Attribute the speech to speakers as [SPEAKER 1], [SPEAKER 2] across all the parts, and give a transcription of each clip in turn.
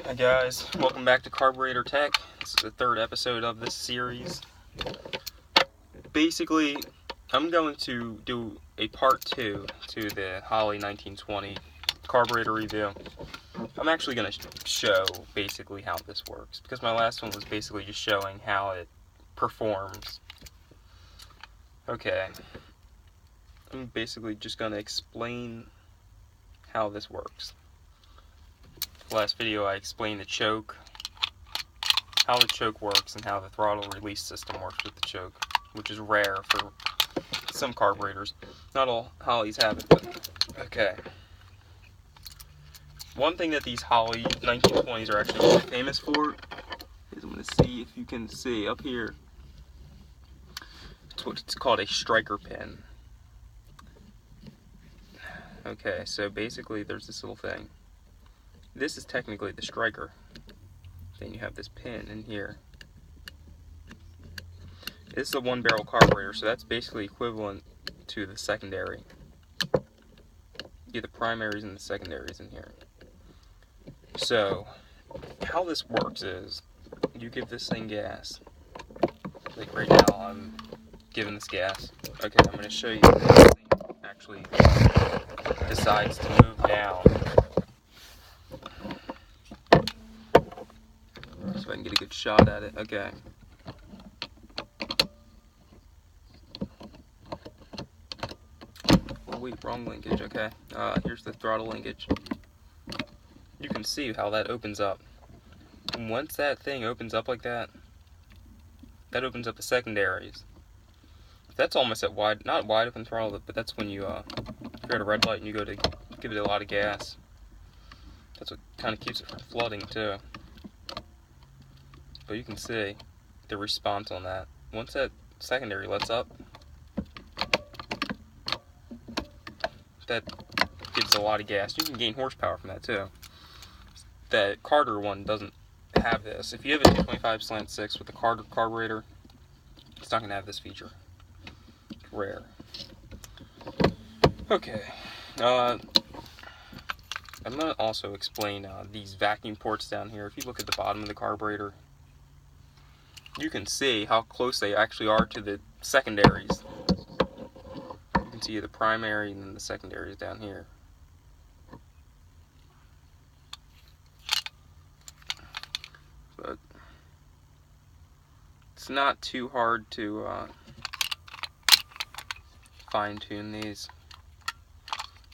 [SPEAKER 1] Hi guys, welcome back to Carburetor Tech. This is the third episode of this series. Basically, I'm going to do a part 2 to the Holley 1920 carburetor review. I'm actually going to show basically how this works, because my last one was basically just showing how it performs. Okay, I'm basically just going to explain how this works. Last video I explained the choke, how the choke works, and how the throttle release system works with the choke, which is rare for some carburetors. Not all Holleys have it, but okay. One thing that these Holley 1920s are actually really famous for is, I'm going to see if you can see up here, it's what's called a striker pin. Okay, so basically there's this little thing. This is technically the striker. Then you have this pin in here. This is a one-barrel carburetor, so that's basically equivalent to the secondary. You get the primaries and the secondaries in here. So, how this works is, you give this thing gas. Like right now, I'm giving this gas. Okay, I'm going to show you that this thing actually decides to move down. So I can get a good shot at it. Okay. Oh wait, wrong linkage. Okay. Here's the throttle linkage. You can see how that opens up. And once that thing opens up like that, that opens up the secondaries. That's almost at wide, not wide open throttle, but that's when you, if you're at a red light and you go to give it a lot of gas. That's what kind of keeps it from flooding too. But you can see the response on that. Once that secondary lets up, that gives a lot of gas. You can gain horsepower from that too. The Carter one doesn't have this. If you have a 225 slant 6 with the Carter carburetor, it's not going to have this feature. It's rare. Okay. I'm going to also explain these vacuum ports down here. If you look at the bottom of the carburetor, you can see how close they actually are to the secondaries. You can see the primary and then the secondaries down here. But it's not too hard to fine-tune these.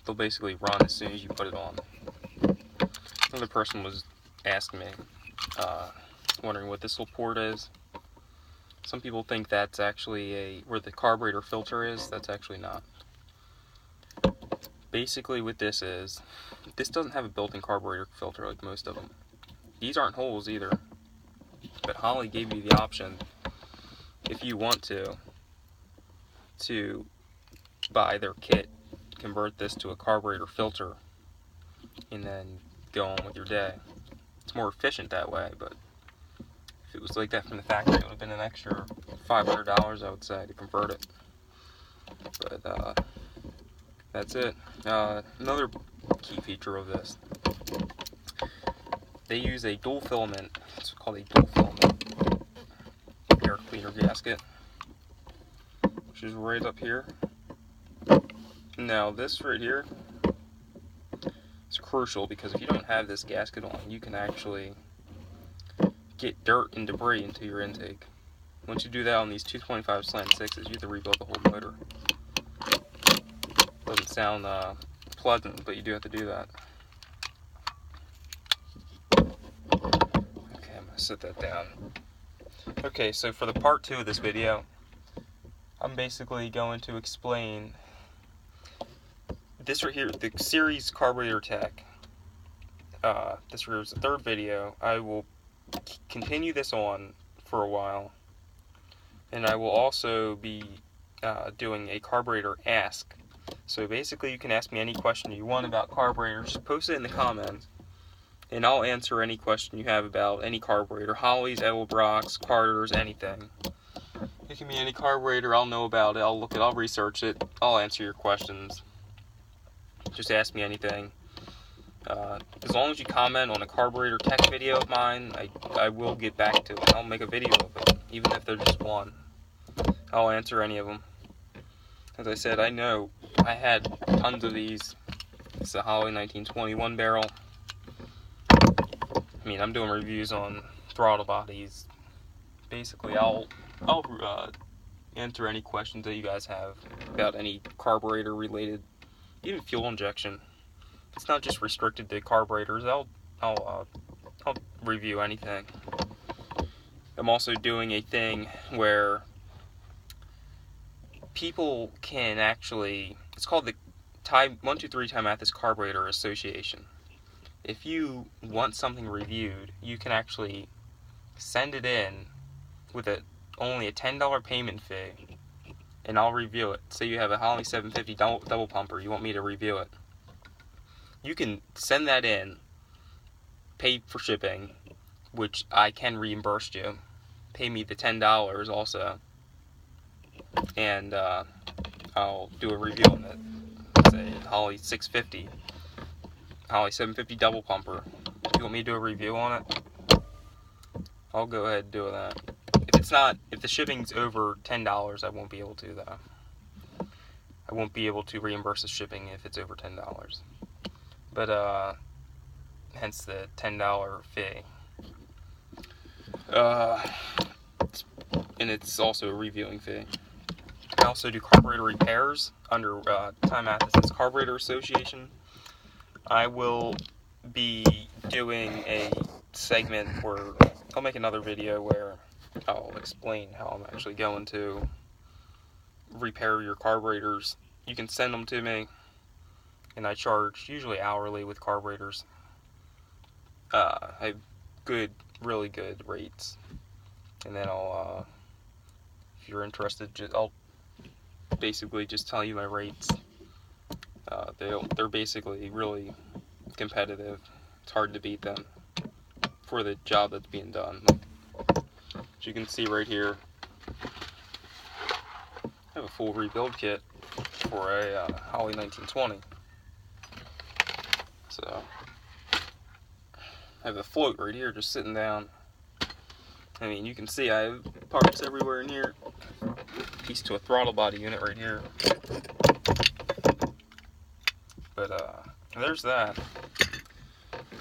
[SPEAKER 1] They'll basically run as soon as you put it on. Another person was asking me, wondering what this little port is. Some people think that's actually where the carburetor filter is. That's actually not. Basically what this is, this doesn't have a built-in carburetor filter like most of them. These aren't holes either. But Holley gave you the option, if you want to buy their kit, convert this to a carburetor filter, and then go on with your day. It's more efficient that way, but if it was like that from the factory, it would have been an extra $500, I would say, to convert it. But that's it. Another key feature of this, they use a dual filament. It's called a dual filament air cleaner gasket, which is right up here. Now this right here is crucial, because if you don't have this gasket on, you can actually get dirt and debris into your intake. Once you do that on these 225 slant 6s, you have to rebuild the whole motor. Doesn't sound pleasant, but you do have to do that. Okay, I'm going to set that down. Okay, so for the part 2 of this video, I'm basically going to explain this right here, the series Carburetor Tech. This here is the third video. I will continue this on for a while, and I will also be doing a carburetor ask. So basically you can ask me any question you want about carburetors, post it in the comments, and I'll answer any question you have about any carburetor, Holleys, Edelbrocks, Carters, anything. It can be any carburetor, I'll know about it, I'll look it, I'll research it, I'll answer your questions. Just ask me anything. As long as you comment on a carburetor tech video of mine, I will get back to it. I'll make a video of it, even if they're just one. I'll answer any of them. As I said, I know I had tons of these. It's a Holley 1921 barrel. I mean, I'm doing reviews on throttle bodies. Basically, I'll answer any questions that you guys have about any carburetor related, even fuel injection. It's not just restricted to carburetors. I'll review anything. I'm also doing a thing where people can actually, it's called the 123 Time Mathis Carburetor Association. If you want something reviewed, you can actually send it in with only a $10 payment fee, and I'll review it. Say you have a Holley 750 double pumper, you want me to review it. You can send that in, pay for shipping, which I can reimburse you. Pay me the $10 also, and I'll do a review on it. Say Holley 650, Holley 750 double pumper. You want me to do a review on it? I'll go ahead and do that. If the shipping's over $10, I won't be able to, though. I won't be able to reimburse the shipping if it's over $10. But, hence the $10 fee. And it's also a reviewing fee. I also do carburetor repairs under Time Mathis's Carburetor Association. I will be doing a segment where I'll make another video where I'll explain how I'm actually going to repair your carburetors. You can send them to me, and I charge usually hourly with carburetors. I have really good rates, and then I'll, if you're interested, I'll basically just tell you my rates. They're basically really competitive. It's hard to beat them for the job that's being done. As you can see right here, I have a full rebuild kit for a Holley 1920. So I have a float right here just sitting down. I mean, you can see I have parts everywhere in here. Piece to a throttle body unit right here. But there's that.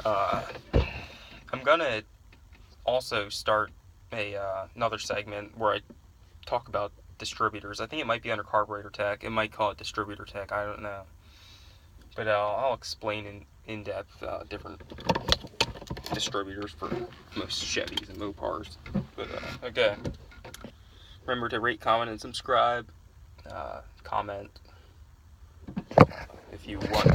[SPEAKER 1] I'm gonna also start another segment where I talk about distributors. I think it might be under Carburetor Tech. It might call it Distributor Tech. I don't know. But I'll explain in depth different distributors for most Chevys and Mopars. But okay. Remember to rate, comment, and subscribe. Comment if you want